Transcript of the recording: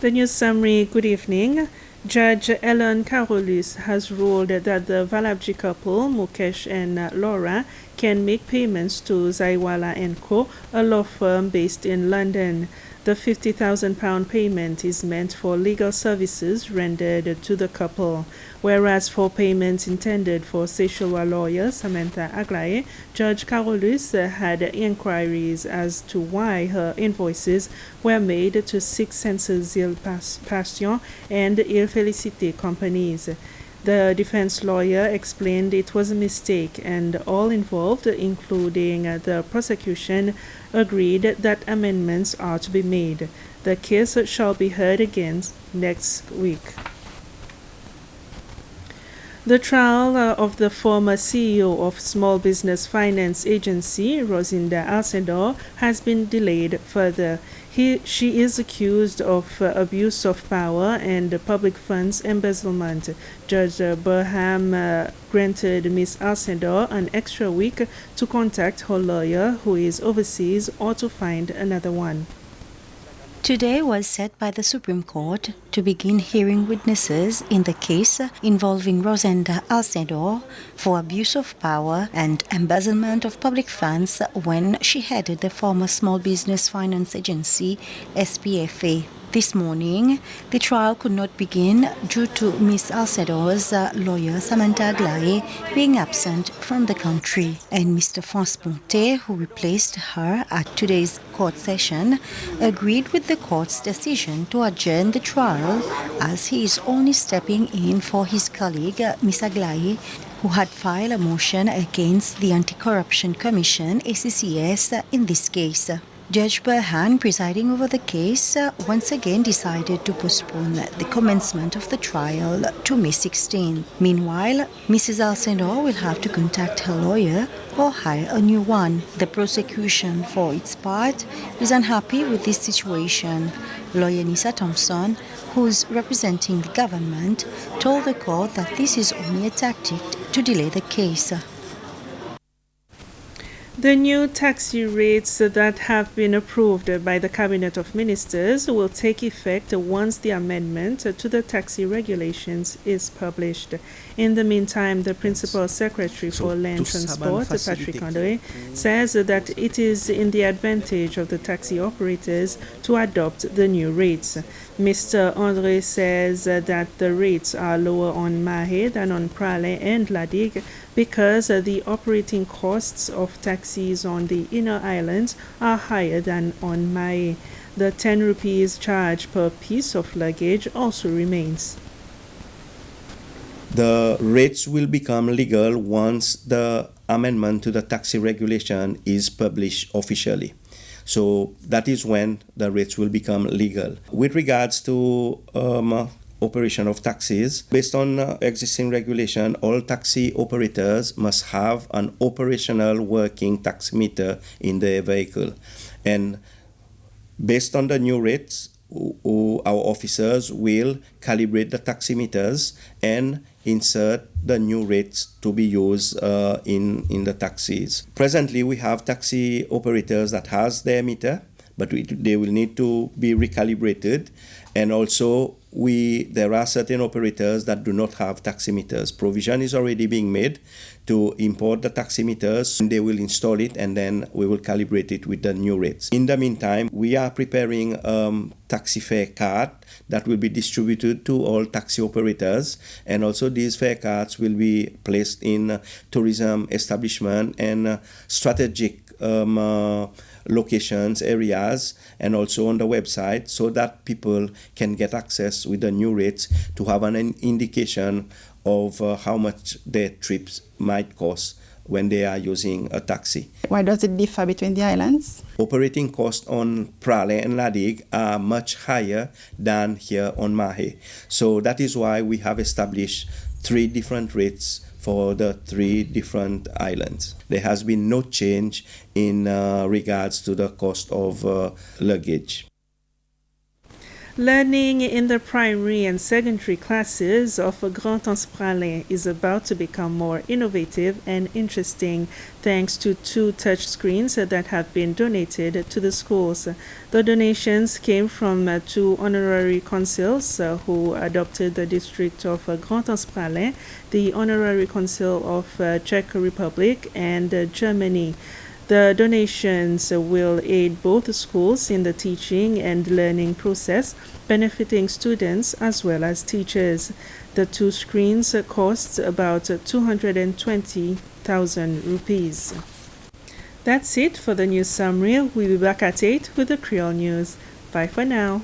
The news summary, good evening. Judge Ellen Carolus has ruled that the Valabji couple, Mukesh and Laura, can make payments to Zaiwala & Co., a law firm based in London. The £50,000 payment is meant for legal services rendered to the couple, whereas for payments intended for Seychelles lawyer Samantha Aglaé, Judge Carolus had inquiries as to why her invoices were made to Six Senses Il Passion and Il Félicité companies. The defense lawyer explained it was a mistake, and all involved, including the prosecution, agreed that amendments are to be made. The case shall be heard again next week. The trial of the former CEO of Small Business Finance Agency, Rosinda Alcindor, has been delayed further. She is accused of abuse of power and public funds embezzlement. Judge Burham granted Ms. Alcindor an extra week to contact her lawyer, who is overseas, or to find another one. Today was set by the Supreme Court to begin hearing witnesses in the case involving Rosinda Alcindor for abuse of power and embezzlement of public funds when she headed the former Small Business Finance Agency, SPFA. This morning, the trial could not begin due to Ms. Alcindor's lawyer Samantha Aglaé being absent from the country, and Mr. Franz Pontet, who replaced her at today's court session, agreed with the court's decision to adjourn the trial as he is only stepping in for his colleague, Ms. Aglaé, who had filed a motion against the Anti-Corruption Commission, ACCS, in this case. Judge Burhan, presiding over the case, once again decided to postpone the commencement of the trial to May 16. Meanwhile, Mrs. Alcindor will have to contact her lawyer or hire a new one. The prosecution, for its part, is unhappy with this situation. Lawyer Nisa Thompson, who is representing the government, told the court that this is only a tactic to delay the case. The new taxi rates that have been approved by the Cabinet of Ministers will take effect once the amendment to the taxi regulations is published. In the meantime, the Principal Secretary for Land Transport, Patrick André, says that it is in the advantage of the taxi operators to adopt the new rates. Mr. André says that the rates are lower on Mahé than on Pralé and Ladig because the operating costs of taxis on the inner islands are higher than on Mahé. The 10 rupees charge per piece of luggage also remains. The rates will become legal once the amendment to the taxi regulation is published officially. So that is when the rates will become legal. With regards to operation of taxis, based on existing regulation, all taxi operators must have an operational working taximeter in their vehicle. And based on the new rates, our officers will calibrate the taximeters and insert the new rates to be used in the taxis. Presently, we have taxi operators that has their meter, but they will need to be recalibrated. And also, there are certain operators that do not have taximeters. Provision is already being made to import the taximeters, and they will install it, and then we will calibrate it with the new rates. In the meantime, we are preparing taxi fare card that will be distributed to all taxi operators, and also these fare cards will be placed in tourism establishment and strategic locations, areas, and also on the website, so that people can get access with the new rates to have an indication of how much their trips might cost when they are using a taxi. Why does it differ between the islands? Operating costs on Pralé and Ladig are much higher than here on Mahé. So that is why we have established 3 different rates for the 3 different islands. There has been no change in regards to the cost of luggage. Learning in the primary and secondary classes of Grand Anspralais is about to become more innovative and interesting thanks to 2 touchscreens that have been donated to the schools. The donations came from 2 honorary consuls who adopted the district of Grand Anspralais, the honorary consul of Czech Republic, and Germany. The donations will aid both schools in the teaching and learning process, benefiting students as well as teachers. The 2 screens cost about 220,000 rupees. That's it for the news summary. We'll be back at 8 with the Creole News. Bye for now.